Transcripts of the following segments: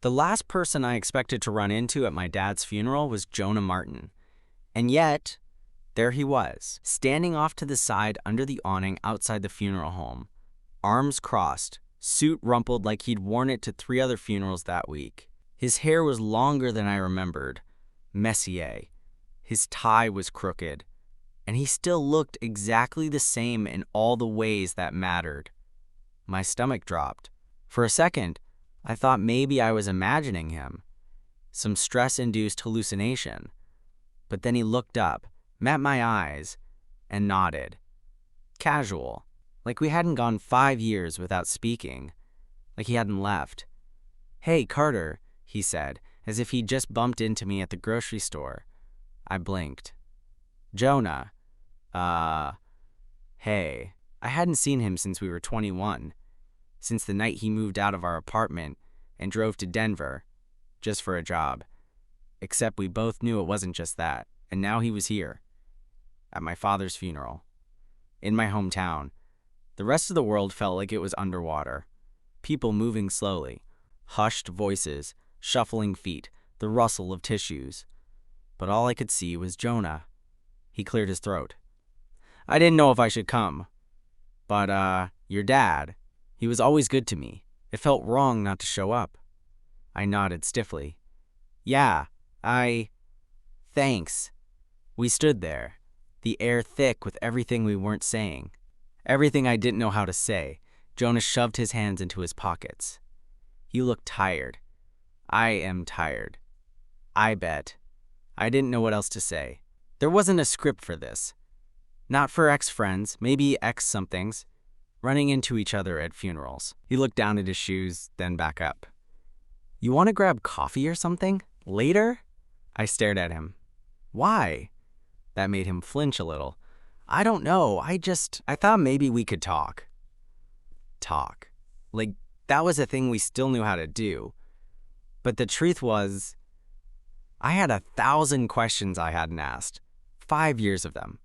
The last person I expected to run into at my dad's funeral was Jonah Martin. And yet, there he was, standing off to the side under the awning outside the funeral home, arms crossed, suit rumpled like he'd worn it to 3 other funerals that week. His hair was longer than I remembered, Messier. His tie was crooked, and he still looked exactly the same in all the ways that mattered. My stomach dropped. For a second, I thought maybe I was imagining him, some stress-induced hallucination. But then he looked up, met my eyes, and nodded. Casual, like we hadn't gone 5 years without speaking, like he hadn't left. "Hey, Carter," he said, as if he'd just bumped into me at the grocery store. I blinked. "Jonah. Hey." I hadn't seen him since we were 21, since the night he moved out of our apartment and drove to Denver, just for a job. Except we both knew it wasn't just that, and now he was here, at my father's funeral, in my hometown. The rest of the world felt like it was underwater. People moving slowly, hushed voices, shuffling feet, the rustle of tissues. But all I could see was Jonah. He cleared his throat. "I didn't know if I should come. But, your dad, he was always good to me. It felt wrong not to show up." I nodded stiffly. "Yeah, Thanks." We stood there, the air thick with everything we weren't saying. Everything I didn't know how to say. Jonah shoved his hands into his pockets. He looked tired. I am tired. I bet. I didn't know what else to say. There wasn't a script for this. Not for ex-friends, maybe ex-somethings, running into each other at funerals. He looked down at his shoes, then back up. "You want to grab coffee or something? Later?" I stared at him. "Why?" That made him flinch a little. "I don't know, I thought maybe we could talk." Talk. Like, that was a thing we still knew how to do. But the truth was, I had 1,000 questions I hadn't asked. 5 years of them.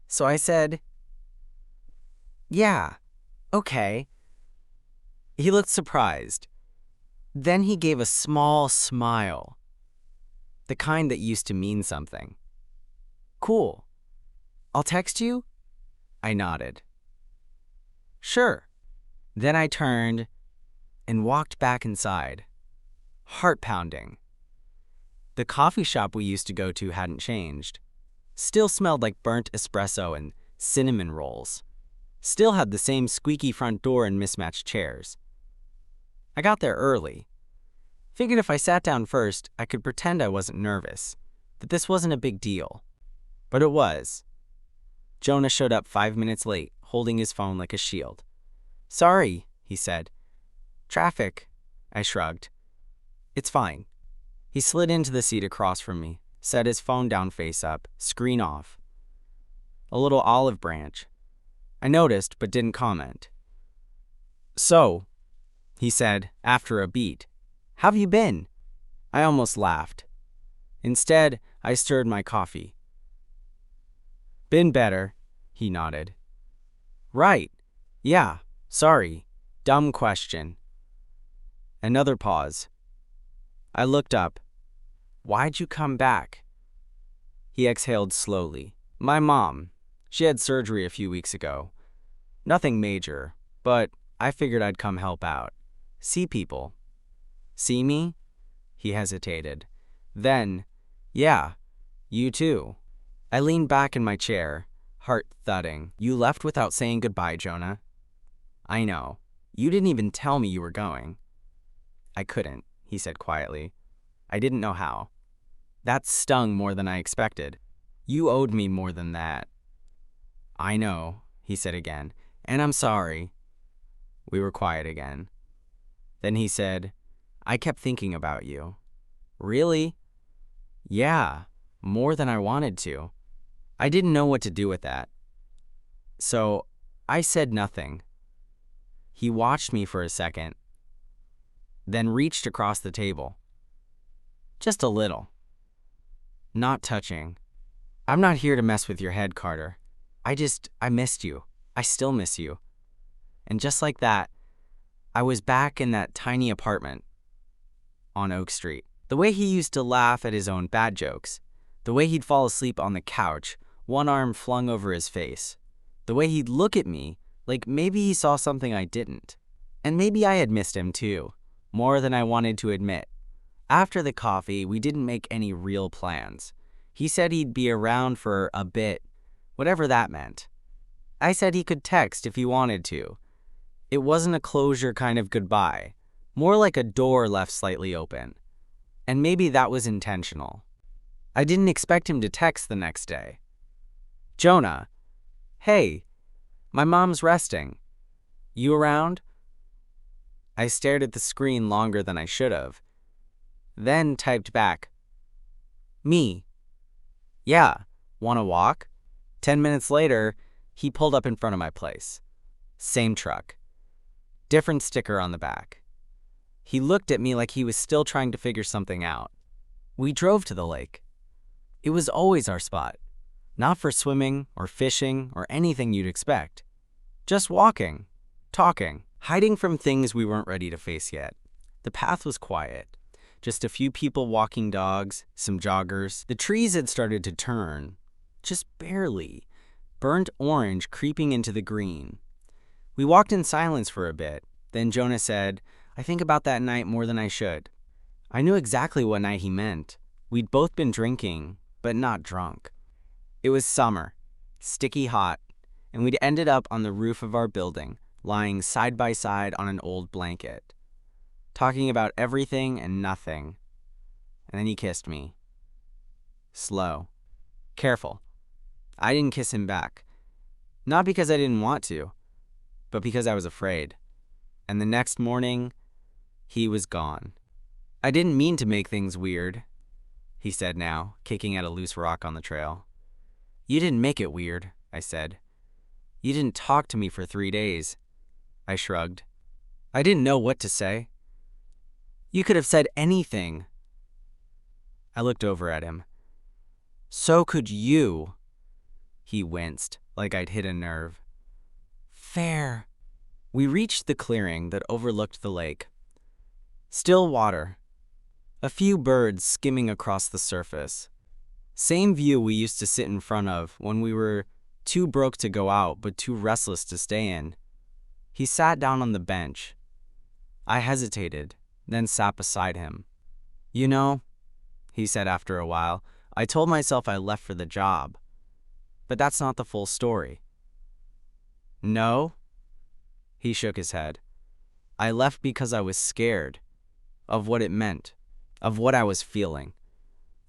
So I said, "Yeah, okay." He looked surprised. Then he gave a small smile, the kind that used to mean something. "Cool. I'll text you?" I nodded. "Sure." Then I turned and walked back inside, heart pounding. The coffee shop we used to go to hadn't changed. Still smelled like burnt espresso and cinnamon rolls. Still had the same squeaky front door and mismatched chairs. I got there early. Figured if I sat down first, I could pretend I wasn't nervous, that this wasn't a big deal. But it was. Jonah showed up 5 minutes late, holding his phone like a shield. "Sorry," he said. "Traffic." I shrugged. "It's fine." He slid into the seat across from me, set his phone down face up, screen off. A little olive branch. I noticed, but didn't comment. "So," he said, after a beat, "how've you been?" I almost laughed. Instead, I stirred my coffee. "Been better," he nodded. "Right. Yeah, sorry. Dumb question." Another pause. I looked up. "Why'd you come back?" He exhaled slowly. "My mom. She had surgery a few weeks ago. Nothing major, but I figured I'd come help out. See people." "See me?" He hesitated. Then, "Yeah, you too." I leaned back in my chair, heart thudding. "You left without saying goodbye, Jonah." "I know. You didn't even tell me you were going." "I couldn't," he said quietly. "I didn't know how." That stung more than I expected. "You owed me more than that." "I know," he said again, "and I'm sorry." We were quiet again. Then he said, "I kept thinking about you." "Really?" "Yeah, more than I wanted to." I didn't know what to do with that. So I said nothing. He watched me for a second, then reached across the table. Just a little. Not touching. "I'm not here to mess with your head, Carter. I missed you. I still miss you." And just like that, I was back in that tiny apartment, on Oak Street. The way he used to laugh at his own bad jokes. The way he'd fall asleep on the couch, one arm flung over his face. The way he'd look at me like maybe he saw something I didn't. And maybe I had missed him too, more than I wanted to admit. After the coffee, we didn't make any real plans. He said he'd be around for a bit, whatever that meant. I said he could text if he wanted to. It wasn't a closure kind of goodbye, more like a door left slightly open. And maybe that was intentional. I didn't expect him to text the next day. Jonah, hey, my mom's resting. You around? I stared at the screen longer than I should have. Then typed back, me. Yeah, wanna walk? 10 minutes later, he pulled up in front of my place. Same truck. Different sticker on the back. He looked at me like he was still trying to figure something out. We drove to the lake. It was always our spot. Not for swimming or fishing or anything you'd expect. Just walking, talking, hiding from things we weren't ready to face yet. The path was quiet. Just a few people walking dogs, some joggers. The trees had started to turn, just barely, burnt orange creeping into the green. We walked in silence for a bit. Then Jonah said, I think about that night more than I should. I knew exactly what night he meant. We'd both been drinking, but not drunk. It was summer, sticky hot, and we'd ended up on the roof of our building, lying side by side on an old blanket, talking about everything and nothing. And then he kissed me. Slow. Careful. I didn't kiss him back. Not because I didn't want to, but because I was afraid. And the next morning, he was gone. I didn't mean to make things weird, he said now, kicking at a loose rock on the trail. You didn't make it weird, I said. You didn't talk to me for 3 days. I shrugged. I didn't know what to say. You could have said anything. I looked over at him. So could you. He winced, like I'd hit a nerve. Fair. We reached the clearing that overlooked the lake. Still water. A few birds skimming across the surface. Same view we used to sit in front of when we were too broke to go out but too restless to stay in. He sat down on the bench. I hesitated, then sat beside him. You know, he said after a while, I told myself I left for the job. But that's not the full story. No? He shook his head. I left because I was scared of what it meant, of what I was feeling,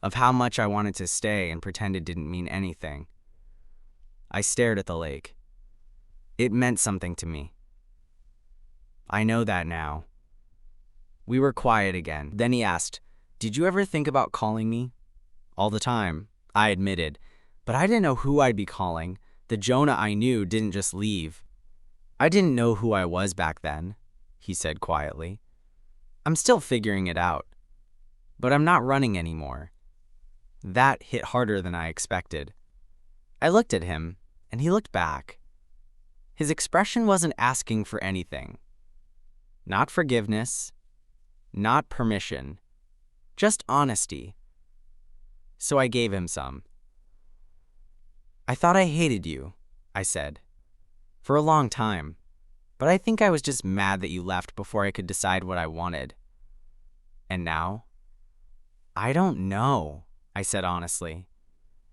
of how much I wanted to stay and pretend it didn't mean anything. I stared at the lake. It meant something to me. I know that now. We were quiet again. Then he asked, Did you ever think about calling me? All the time, I admitted, but I didn't know who I'd be calling. The Jonah I knew didn't just leave. I didn't know who I was back then, he said quietly. I'm still figuring it out, but I'm not running anymore. That hit harder than I expected. I looked at him, and he looked back. His expression wasn't asking for anything. Not forgiveness, not permission, just honesty. So I gave him some. I thought I hated you, I said, for a long time, but I think I was just mad that you left before I could decide what I wanted. And now? I don't know, I said honestly,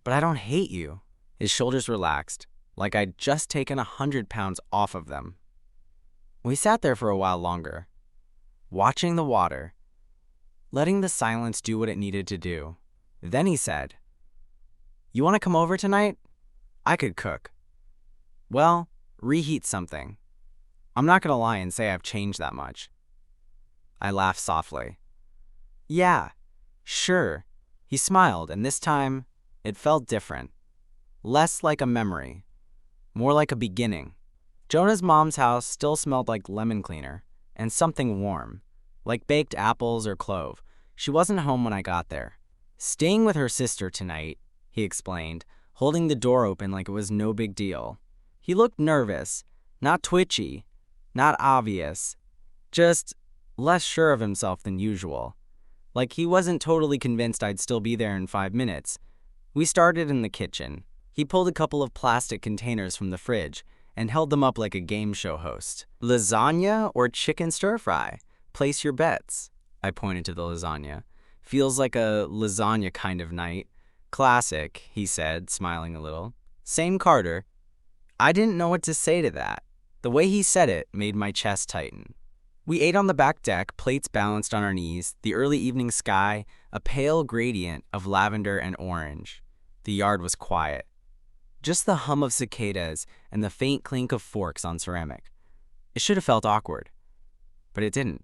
but I don't hate you. His shoulders relaxed, like I'd just taken 100 pounds off of them. We sat there for a while longer, watching the water, letting the silence do what it needed to do. Then he said, You want to come over tonight? I could cook. Well, reheat something. I'm not going to lie and say I've changed that much. I laughed softly. Yeah, sure. He smiled, and this time, it felt different. Less like a memory, more like a beginning. Jonah's mom's house still smelled like lemon cleaner and something warm, like baked apples or clove. She wasn't home when I got there. Staying with her sister tonight, he explained, holding the door open like it was no big deal. He looked nervous, not twitchy, not obvious, just less sure of himself than usual. Like he wasn't totally convinced I'd still be there in 5 minutes. We started in the kitchen. He pulled a couple of plastic containers from the fridge and held them up like a game show host. Lasagna or chicken stir-fry? Place your bets. I pointed to the lasagna. Feels like a lasagna kind of night. Classic, he said, smiling a little. Same Carter. I didn't know what to say to that. The way he said it made my chest tighten. We ate on the back deck, plates balanced on our knees, the early evening sky, a pale gradient of lavender and orange. The yard was quiet. Just the hum of cicadas and the faint clink of forks on ceramic. It should have felt awkward, but it didn't.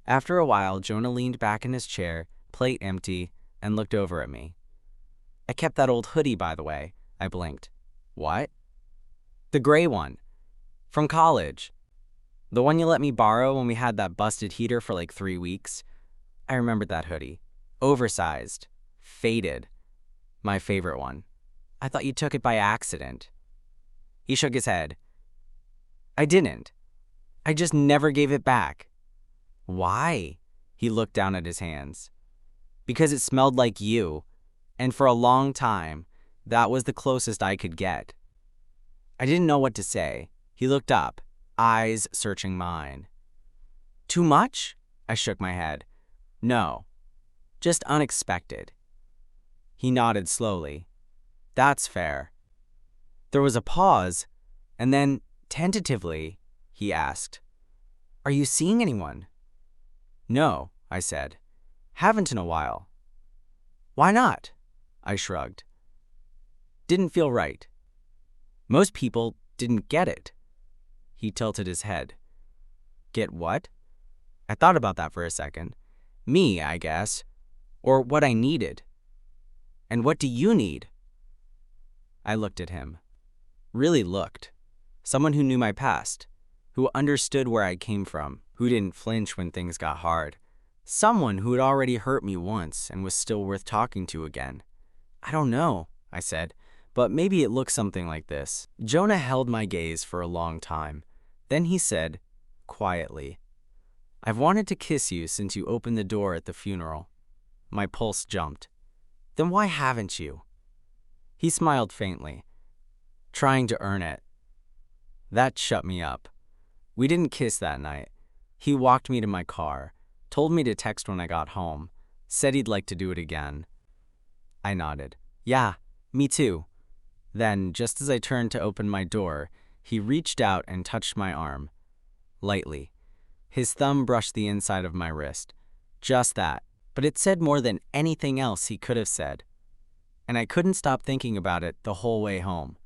After a while, Jonah leaned back in his chair, plate empty, and looked over at me. I kept that old hoodie, by the way. I blinked. What? The gray one. From college. The one you let me borrow when we had that busted heater for like 3 weeks. I remembered that hoodie. Oversized. Faded. My favorite one. I thought you took it by accident. He shook his head. I didn't. I just never gave it back. Why? He looked down at his hands. Because it smelled like you, and for a long time, that was the closest I could get. I didn't know what to say. He looked up, eyes searching mine. Too much? I shook my head. No, just unexpected. He nodded slowly. That's fair. There was a pause, and then, tentatively, he asked, Are you seeing anyone? No, I said. Haven't in a while. Why not? I shrugged. Didn't feel right. Most people didn't get it. He tilted his head. Get what? I thought about that for a second. Me, I guess. Or what I needed. And what do you need? I looked at him. Really looked. Someone who knew my past. Who understood where I came from. Who didn't flinch when things got hard. Someone who had already hurt me once and was still worth talking to again. I don't know, I said, but maybe it looks something like this. Jonah held my gaze for a long time. Then he said, quietly, I've wanted to kiss you since you opened the door at the funeral. My pulse jumped. Then why haven't you? He smiled faintly. Trying to earn it. That shut me up. We didn't kiss that night. He walked me to my car, told me to text when I got home, said he'd like to do it again. I nodded. Yeah, me too. Then, just as I turned to open my door, he reached out and touched my arm. Lightly. His thumb brushed the inside of my wrist. Just that. But it said more than anything else he could have said. And I couldn't stop thinking about it the whole way home.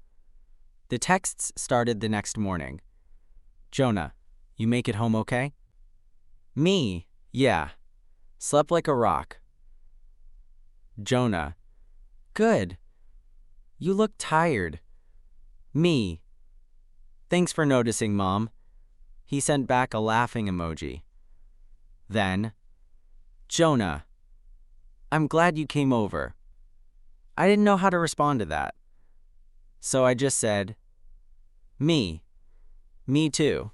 The texts started the next morning. Jonah, you make it home okay? Me, yeah. Slept like a rock. Jonah, good. You look tired. Me, thanks for noticing, Mom. He sent back a laughing emoji. Then, Jonah, I'm glad you came over. I didn't know how to respond to that. So I just said, me too.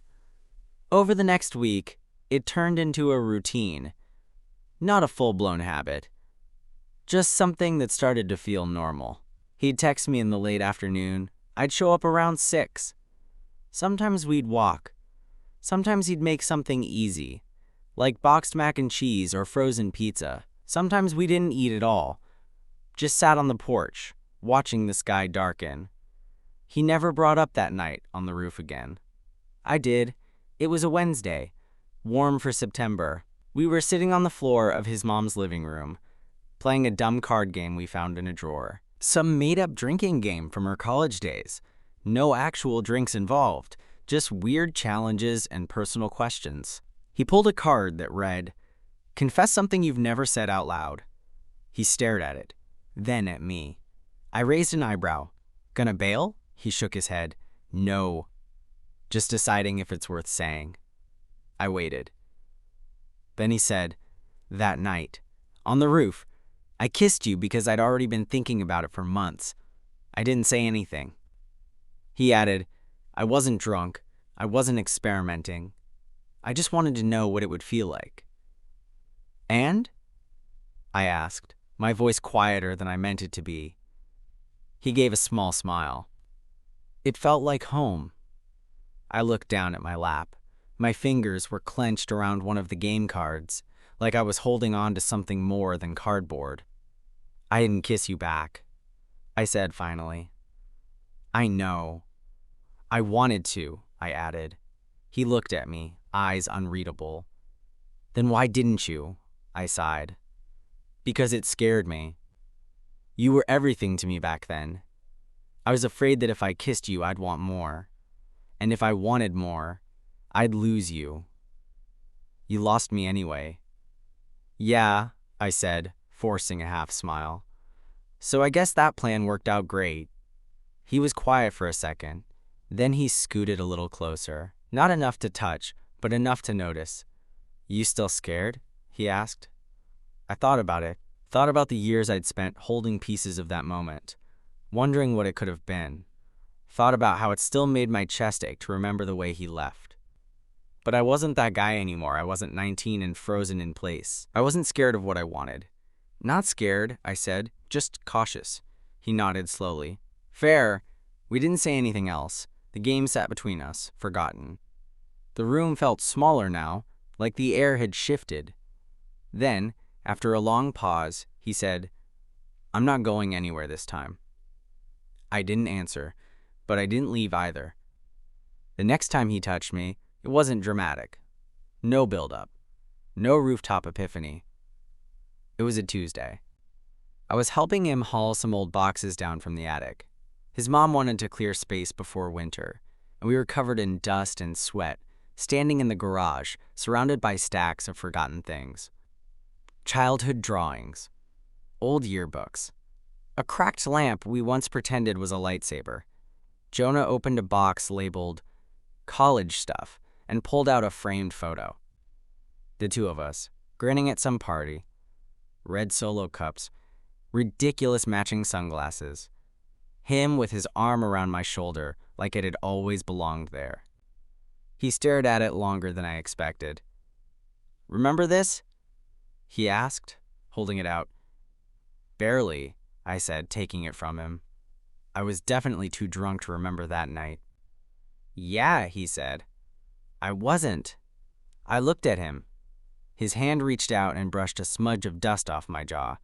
Over the next week, it turned into a routine. Not a full-blown habit. Just something that started to feel normal. He'd text me in the late afternoon. I'd show up around 6. Sometimes we'd walk. Sometimes he'd make something easy, like boxed mac and cheese or frozen pizza. Sometimes we didn't eat at all. Just sat on the porch, watching the sky darken. He never brought up that night on the roof again. I did. It was a Wednesday, warm for September. We were sitting on the floor of his mom's living room, playing a dumb card game we found in a drawer. Some made-up drinking game from her college days. No actual drinks involved, just weird challenges and personal questions. He pulled a card that read, Confess something you've never said out loud. He stared at it, then at me. I raised an eyebrow. Gonna bail? He shook his head. No. Just deciding if it's worth saying. I waited. Then he said, That night, on the roof, I kissed you because I'd already been thinking about it for months. I didn't say anything. He added, I wasn't drunk. I wasn't experimenting. I just wanted to know what it would feel like. And? I asked, my voice quieter than I meant it to be. He gave a small smile. It felt like home. I looked down at my lap. My fingers were clenched around one of the game cards, like I was holding on to something more than cardboard. I didn't kiss you back, I said finally. I know. I wanted to, I added. He looked at me, eyes unreadable. Then why didn't you? I sighed. Because it scared me. You were everything to me back then. I was afraid that if I kissed you, I'd want more. And if I wanted more, I'd lose you. You lost me anyway. Yeah, I said, forcing a half smile. So I guess that plan worked out great. He was quiet for a second. Then he scooted a little closer. Not enough to touch, but enough to notice. You still scared? He asked. I thought about it. Thought about the years I'd spent holding pieces of that moment, wondering what it could have been. Thought about how it still made my chest ache to remember the way he left. But I wasn't that guy anymore. I wasn't 19 and frozen in place. I wasn't scared of what I wanted. Not scared, I said, just cautious. He nodded slowly. Fair. We didn't say anything else. The game sat between us, forgotten. The room felt smaller now, like the air had shifted. Then, after a long pause, he said, I'm not going anywhere this time. I didn't answer, but I didn't leave either. The next time he touched me, it wasn't dramatic. No build-up. No rooftop epiphany. It was a Tuesday. I was helping him haul some old boxes down from the attic. His mom wanted to clear space before winter, and we were covered in dust and sweat, standing in the garage, surrounded by stacks of forgotten things. Childhood drawings. Old yearbooks. A cracked lamp we once pretended was a lightsaber. Jonah opened a box labeled college stuff and pulled out a framed photo. The two of us, grinning at some party. Red Solo cups. Ridiculous matching sunglasses. Him with his arm around my shoulder like it had always belonged there. He stared at it longer than I expected. Remember this? He asked, holding it out. Barely, I said, taking it from him. I was definitely too drunk to remember that night. Yeah, he said. I wasn't. I looked at him. His hand reached out and brushed a smudge of dust off my jaw.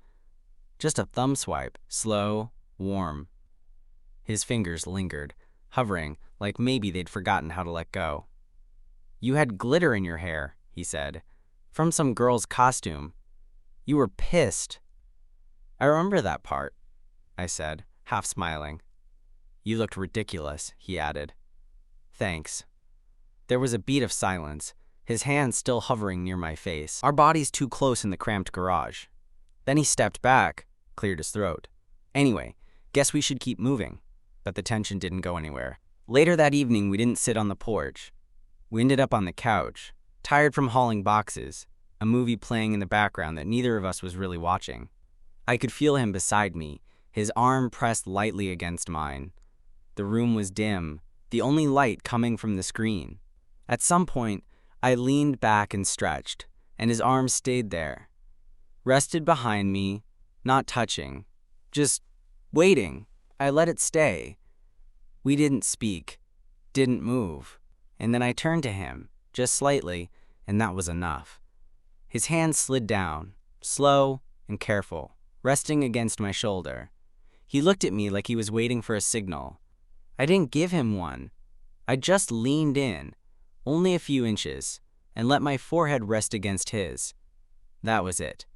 Just a thumb swipe, slow, warm. His fingers lingered, hovering like maybe they'd forgotten how to let go. You had glitter in your hair, he said, from some girl's costume. You were pissed. I remember that part, I said, half smiling. You looked ridiculous, he added. Thanks. There was a beat of silence, his hand still hovering near my face, our bodies too close in the cramped garage. Then he stepped back, cleared his throat. Anyway, guess we should keep moving. But the tension didn't go anywhere. Later that evening, we didn't sit on the porch. We ended up on the couch, tired from hauling boxes, a movie playing in the background that neither of us was really watching. I could feel him beside me, his arm pressed lightly against mine. The room was dim, the only light coming from the screen. At some point, I leaned back and stretched, and his arm stayed there. Rested behind me, not touching, just waiting. I let it stay. We didn't speak, didn't move, and then I turned to him, just slightly, and that was enough. His hand slid down, slow and careful, resting against my shoulder. He looked at me like he was waiting for a signal. I didn't give him one. I just leaned in, only a few inches, and let my forehead rest against his. That was it.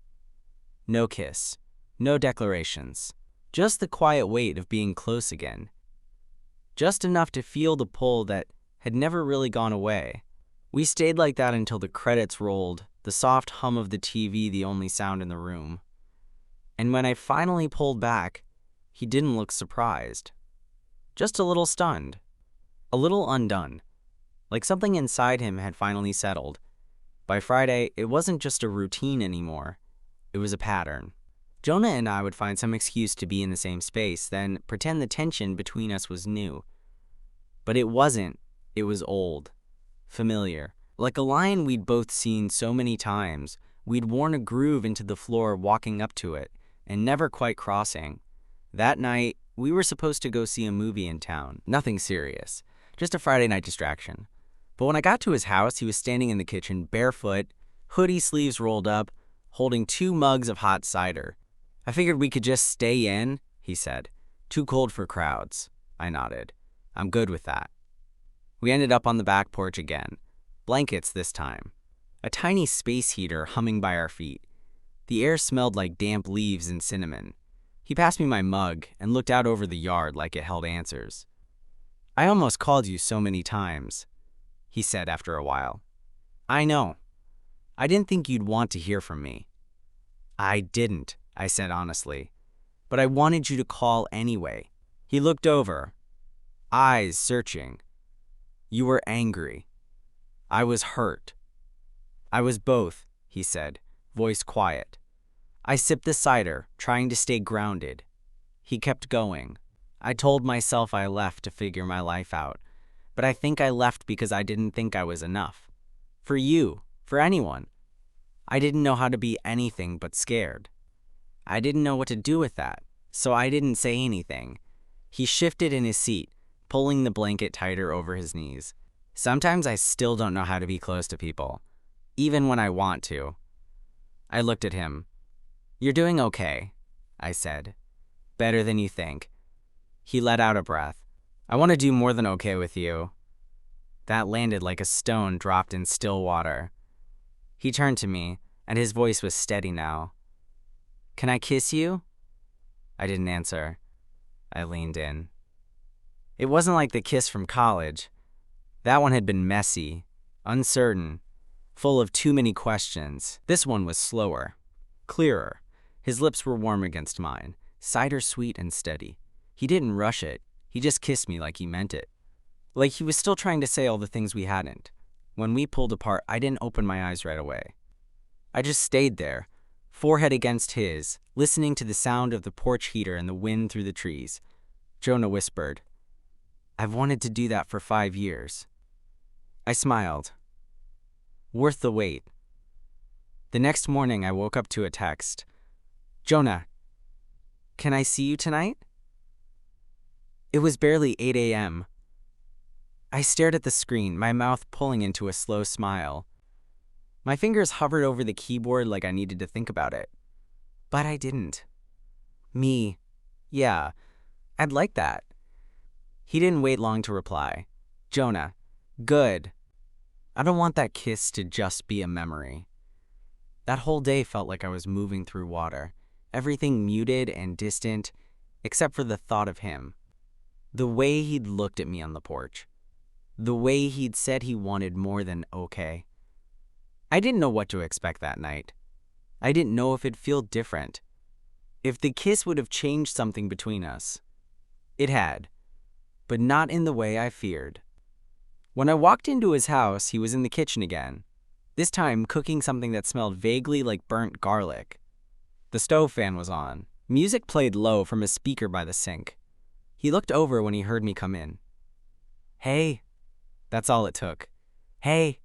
No kiss, no declarations. Just the quiet weight of being close again. Just enough to feel the pull that had never really gone away. We stayed like that until the credits rolled, the soft hum of the TV the only sound in the room. And when I finally pulled back, he didn't look surprised. Just a little stunned. A little undone. Like something inside him had finally settled. By Friday, it wasn't just a routine anymore. It was a pattern. Jonah and I would find some excuse to be in the same space, then pretend the tension between us was new. But it wasn't. It was old. Familiar. Like a line we'd both seen so many times, We'd worn a groove into the floor walking up to it, and never quite crossing. That night, we were supposed to go see a movie in town. Nothing serious, just a Friday night distraction. But when I got to his house, he was standing in the kitchen, barefoot, hoodie sleeves rolled up, holding 2 mugs of hot cider. I figured we could just stay in, he said. Too cold for crowds. I nodded. I'm good with that. We ended up on the back porch again. Blankets this time. A tiny space heater humming by our feet. The air smelled like damp leaves and cinnamon. He passed me my mug and looked out over the yard like it held answers. I almost called you so many times, he said after a while. I know. I didn't think you'd want to hear from me. I didn't, I said honestly. But I wanted you to call anyway. He looked over, eyes searching. You were angry. I was hurt. I was both, he said, voice quiet. I sipped the cider, trying to stay grounded. He kept going. I told myself I left to figure my life out, but I think I left because I didn't think I was enough. For you, for anyone. I didn't know how to be anything but scared. I didn't know what to do with that, so I didn't say anything. He shifted in his seat, pulling the blanket tighter over his knees. Sometimes I still don't know how to be close to people, even when I want to. I looked at him. You're doing okay, I said. Better than you think. He let out a breath. I want to do more than okay with you. That landed like a stone dropped in still water. He turned to me, and his voice was steady now. Can I kiss you? I didn't answer. I leaned in. It wasn't like the kiss from college. That one had been messy, uncertain, full of too many questions. This one was slower, clearer. His lips were warm against mine, cider sweet and steady. He didn't rush it. He just kissed me like he meant it. Like he was still trying to say all the things we hadn't. When we pulled apart, I didn't open my eyes right away. I just stayed there, forehead against his, listening to the sound of the porch heater and the wind through the trees. Jonah whispered, I've wanted to do that for 5 years. I smiled. Worth the wait. The next morning, I woke up to a text. Jonah, can I see you tonight? It was barely 8 a.m. I stared at the screen, my mouth pulling into a slow smile. My fingers hovered over the keyboard like I needed to think about it. But I didn't. Me. Yeah, I'd like that. He didn't wait long to reply. Jonah, good. I don't want that kiss to just be a memory. That whole day felt like I was moving through water, everything muted and distant, except for the thought of him. The way he'd looked at me on the porch. The way he'd said he wanted more than okay. I didn't know what to expect that night. I didn't know if it'd feel different. If the kiss would have changed something between us. It had, but not in the way I feared. When I walked into his house, he was in the kitchen again, this time cooking something that smelled vaguely like burnt garlic. The stove fan was on. Music played low from a speaker by the sink. He looked over when he heard me come in. Hey. That's all it took. Hey,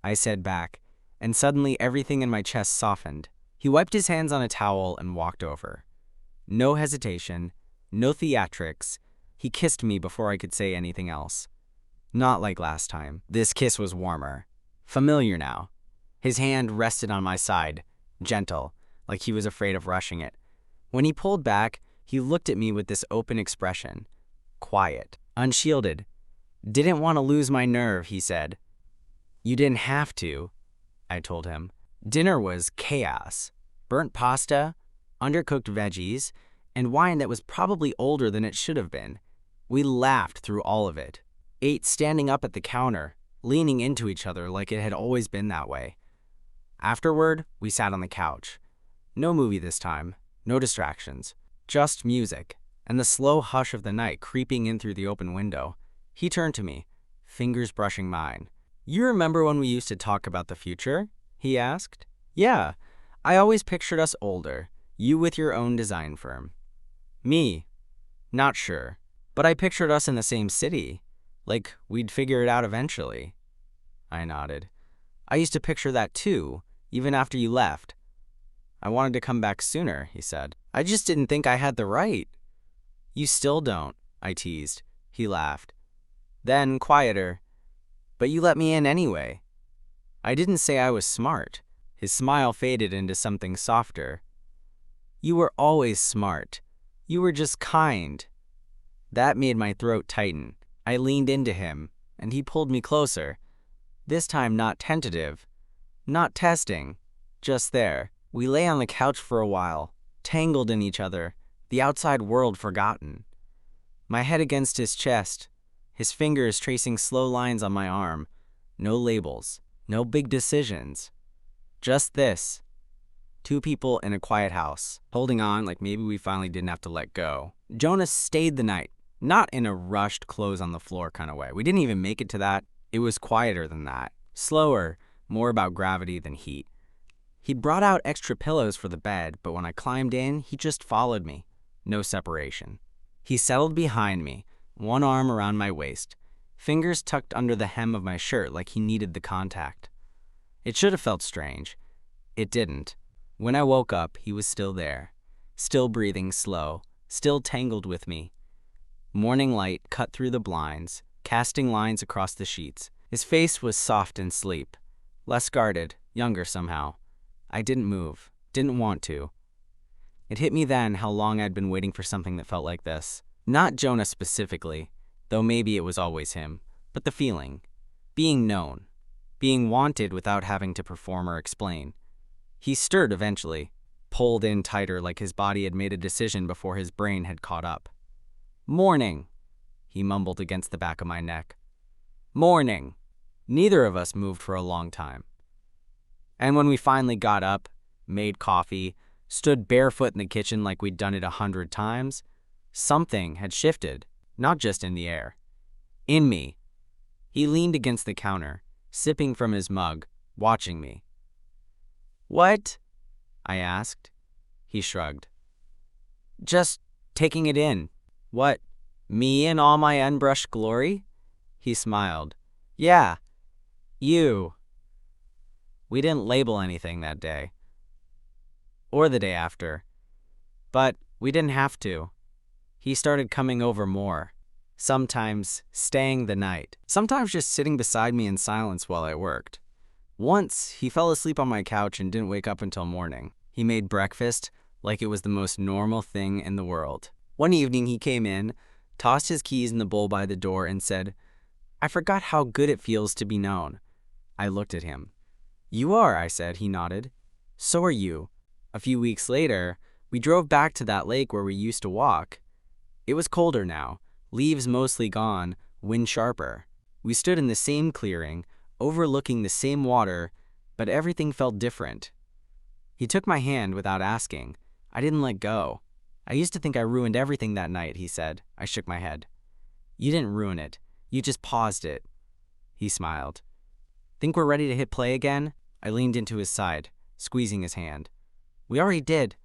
I said back, and suddenly everything in my chest softened. He wiped his hands on a towel and walked over. No hesitation, no theatrics. He kissed me before I could say anything else. Not like last time. This kiss was warmer. Familiar now. His hand rested on my side, gentle, like he was afraid of rushing it. When he pulled back, he looked at me with this open expression. Quiet, unshielded. Didn't want to lose my nerve, he said. You didn't have to, I told him. Dinner was chaos. Burnt pasta, undercooked veggies, and wine that was probably older than it should have been. We laughed through all of it. Ate standing up at the counter, leaning into each other like it had always been that way. Afterward, we sat on the couch. No movie this time, no distractions, just music, and the slow hush of the night creeping in through the open window. He turned to me, fingers brushing mine. You remember when we used to talk about the future? He asked. Yeah, I always pictured us older, you with your own design firm. Me? Not sure, but I pictured us in the same city. Like, we'd figure it out eventually. I nodded. I used to picture that too, even after you left. I wanted to come back sooner, he said. I just didn't think I had the right. You still don't, I teased. He laughed. Then, quieter, but you let me in anyway. I didn't say I was smart. His smile faded into something softer. You were always smart. You were just kind. That made my throat tighten. I leaned into him, and he pulled me closer. This time not tentative, not testing, just there. We lay on the couch for a while, tangled in each other, the outside world forgotten. My head against his chest, his fingers tracing slow lines on my arm. No labels, no big decisions. Just this. Two people in a quiet house, holding on like maybe we finally didn't have to let go. Jonah stayed the night, not in a rushed clothes on the floor kind of way. We didn't even make it to that. It was quieter than that. Slower, more about gravity than heat. He'd brought out extra pillows for the bed, but when I climbed in, he just followed me. No separation. He settled behind me, one arm around my waist, fingers tucked under the hem of my shirt like he needed the contact. It should have felt strange. It didn't. When I woke up, he was still there, still breathing slow, still tangled with me. Morning light cut through the blinds, casting lines across the sheets. His face was soft in sleep, less guarded, younger somehow. I didn't move, didn't want to. It hit me then how long I'd been waiting for something that felt like this. Not Jonah specifically, though maybe it was always him, but the feeling. Being known. Being wanted without having to perform or explain. He stirred eventually, pulled in tighter like his body had made a decision before his brain had caught up. Morning, he mumbled against the back of my neck. Morning. Neither of us moved for a long time. And when we finally got up, made coffee, stood barefoot in the kitchen like we'd done it 100 times, something had shifted, not just in the air. In me. He leaned against the counter, sipping from his mug, watching me. What? I asked. He shrugged. Just taking it in. What? Me in all my unbrushed glory? He smiled. Yeah. You. We didn't label anything that day. Or the day after. But we didn't have to. He started coming over more. Sometimes staying the night. Sometimes just sitting beside me in silence while I worked. Once, he fell asleep on my couch and didn't wake up until morning. He made breakfast like it was the most normal thing in the world. One evening he came in, tossed his keys in the bowl by the door and said, I forgot how good it feels to be known. I looked at him. You are, I said. He nodded. So are you. A few weeks later, we drove back to that lake where we used to walk. It was colder now, leaves mostly gone, wind sharper. We stood in the same clearing, overlooking the same water, but everything felt different. He took my hand without asking. I didn't let go. I used to think I ruined everything that night, he said. I shook my head. You didn't ruin it. You just paused it. He smiled. Think we're ready to hit play again? I leaned into his side, squeezing his hand. We already did.